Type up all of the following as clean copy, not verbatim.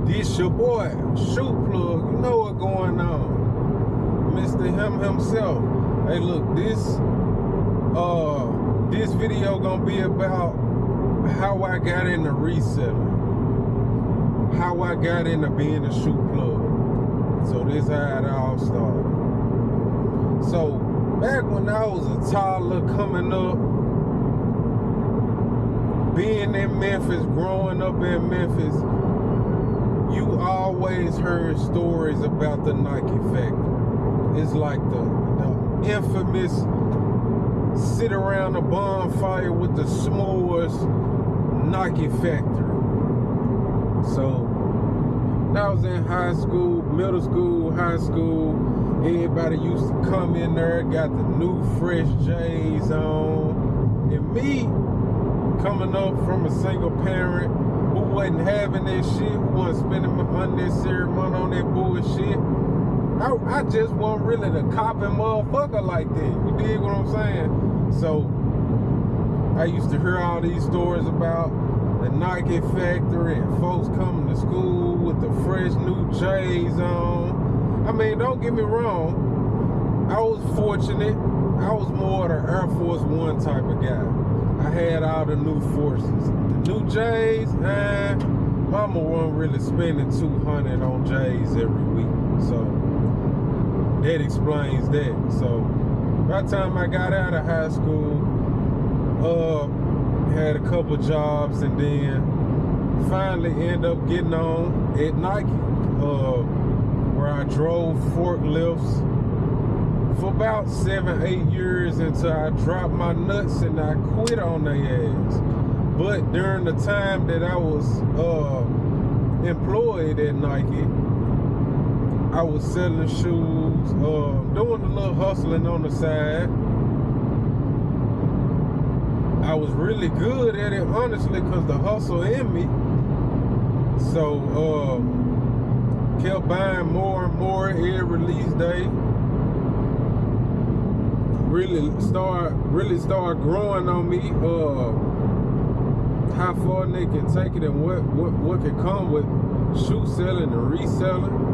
This your boy, SHOE Plugg. You know what going on. Mr. Him himself. Hey look, this video gonna be about how I got into reselling. How I got into being a SHOE Plugg. So this how it all started. So back when I was a toddler coming up, being in Memphis, growing up in Memphis, you always heard stories about the Nike factory. It's like the infamous sit around a bonfire with the s'mores Nike factory. So I was in high school, middle school, high school. Everybody used to come in there, got the new fresh J's on. And me, coming up from a single parent who wasn't having that shit, who wasn't spending unnecessary money on that bullshit, I just wasn't really the copping motherfucker like that. You dig what I'm saying? So I used to hear all these stories about the Nike factory and folks coming to school with the fresh new J's on. I mean, don't get me wrong, I was fortunate. I was more the Air Force One type of guy. I had all the new forces. The new J's, mama wasn't really spending $200 on J's every week. So that explains that. So by the time I got out of high school, had a couple jobs and then finally ended up getting on at Nike, where I drove forklifts for about 7-8 years until I dropped my nuts and I quit on their ass. But during the time that I was employed at Nike, I was selling shoes, doing a little hustling on the side. I was really good at it, honestly, because the hustle in me. So, kept buying more and more every release day. Really start growing on me. How far they can take it and what can come with shoe selling and reselling.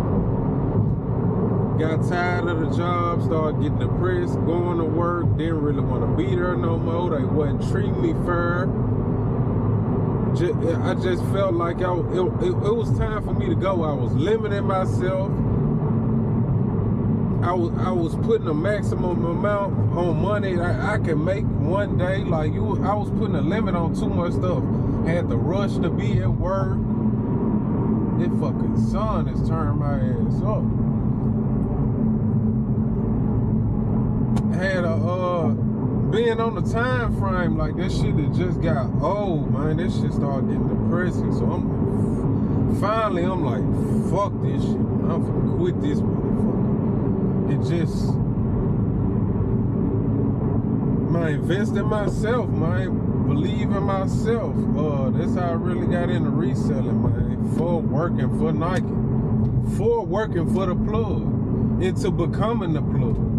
Got tired of the job, started getting depressed, going to work, didn't really want to be there no more. They wasn't treating me fair. I just felt like it was time for me to go. I was limiting myself. I was putting a maximum amount on money I can make one day. Like I was putting a limit on too much stuff. Had to rush to be at work. That fucking sun has turned my ass up. Had being on the time frame, like that shit that just got old, man. That shit started getting depressing. So finally I'm like, fuck this shit, man. I'm finna quit this motherfucker. It just, man, invest in myself, man. Believe in myself. That's how I really got into reselling, man. For working for Nike, for working for the plug, into becoming the plug.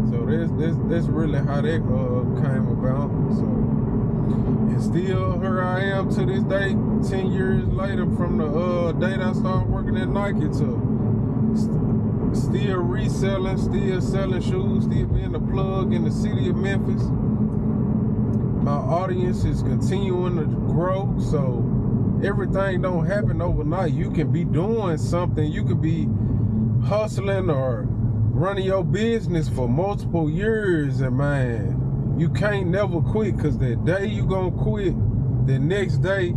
So that's really how that came about. So, and still here I am to this day, 10 years later from the date I started working at Nike to still reselling, still selling shoes, still being a plug in the city of Memphis. My audience is continuing to grow, so everything don't happen overnight. You can be doing something, you could be hustling or running your business for multiple years, and man, you can't never quit, because the day you gonna quit, the next day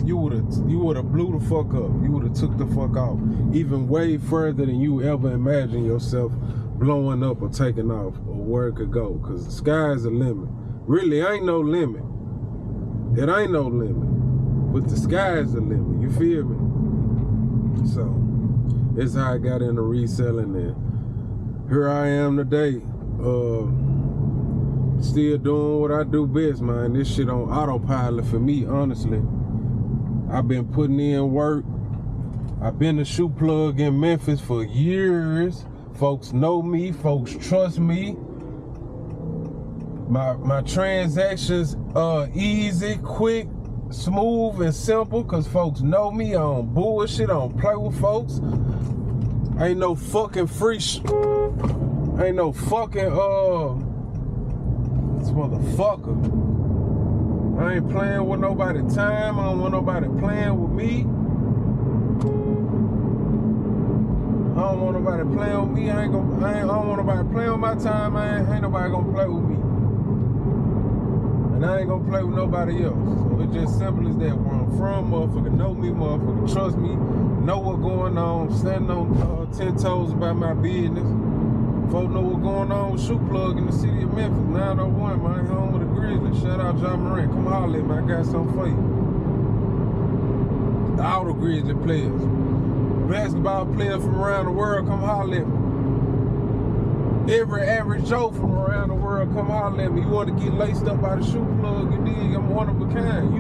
you would've blew the fuck up. You would've took the fuck off, even way further than you ever imagined yourself blowing up or taking off or where it could go, because the sky's the limit. Really ain't no limit. It ain't no limit, but the sky's the limit. You feel me? So that's how I got into reselling, and here I am today, still doing what I do best, man. This shit on autopilot for me, honestly. I've been putting in work. I've been a SHOE Plugg in Memphis for years. Folks know me, folks trust me. My transactions easy, quick, smooth and simple, cause folks know me. I don't bullshit, I don't play with folks. Ain't no fucking ain't no fucking this motherfucker. I ain't playing with nobody's time. I don't want nobody playing with me. I don't want nobody playing with me. I don't want nobody playing with my time. Ain't nobody gonna play with me. And I ain't gonna play with nobody else. So it's just simple as that. Where I'm from, motherfucker know me, motherfucker trust me, know what's going on, standing on 10 toes about my business. Folks know what's going on with SHOE PLUGG in the city of Memphis, 901, man, home with the Grizzlies. Shout out John Moran. Come holler at me, I got something for you. All the Grizzly players. Basketball players from around the world, come holler at me. Every average Joe from around the world, come holler at me. You want to get laced up by the SHOE PLUGG, you dig? I'm one of a kind.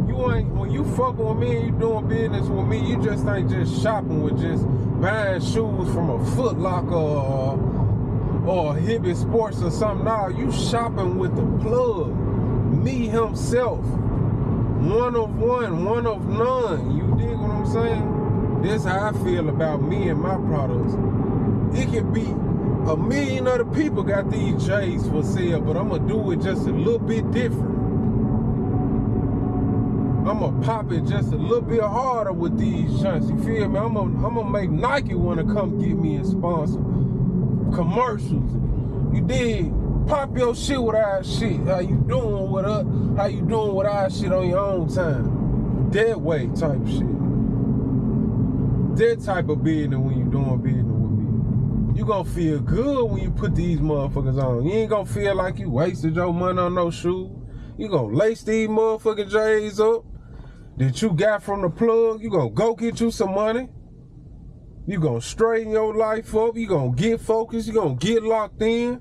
You ain't, when you fucking with me and you doing business with me, you just ain't just shopping with just buying shoes from a Foot Locker or a Hibbett Sports or something. Nah, you shopping with the plug. Me himself. One of one, one of none. You dig what I'm saying? This how I feel about me and my products. It could be 1 million other people got these J's for sale, but I'm gonna do it just a little bit different. I'm gonna pop it just a little bit harder with these joints. You feel me? I'm gonna make Nike wanna come get me and sponsor commercials. You dig? Pop your shit with our shit. How you doing with us? How you doing with our shit on your own time? That way type shit. That type of business when you doing business with me. You gonna feel good when you put these motherfuckers on. You ain't gonna feel like you wasted your money on no shoes. You gonna lace these motherfucking J's up that you got from the plug. You gonna go get you some money. You gonna straighten your life up. You gonna get focused. You gonna get locked in.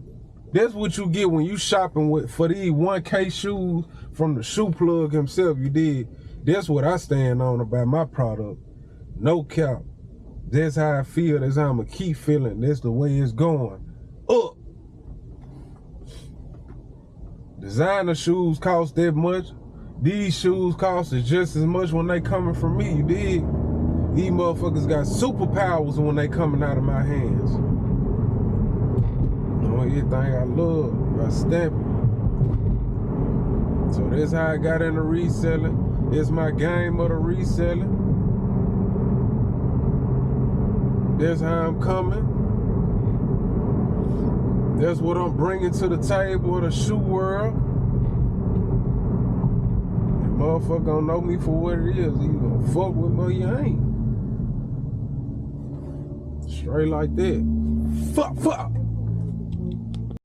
That's what you get when you shopping with for these 1K shoes from the SHOE PLUGG himself. You did. That's what I stand on about my product. No cap. That's how I feel. That's how I'ma keep feeling. That's the way it's going. Up. Designer shoes cost that much. These shoes cost just as much when they coming from me. You dig? These motherfuckers got superpowers when they coming out of my hands. Everything I love, I stamp it. So that's how I got into reselling. It's my game of the reselling. That's how I'm coming. That's what I'm bringing to the table of the shoe world. And motherfucker gonna know me for what it is. You gonna fuck with me or you ain't. Straight like that. Fuck.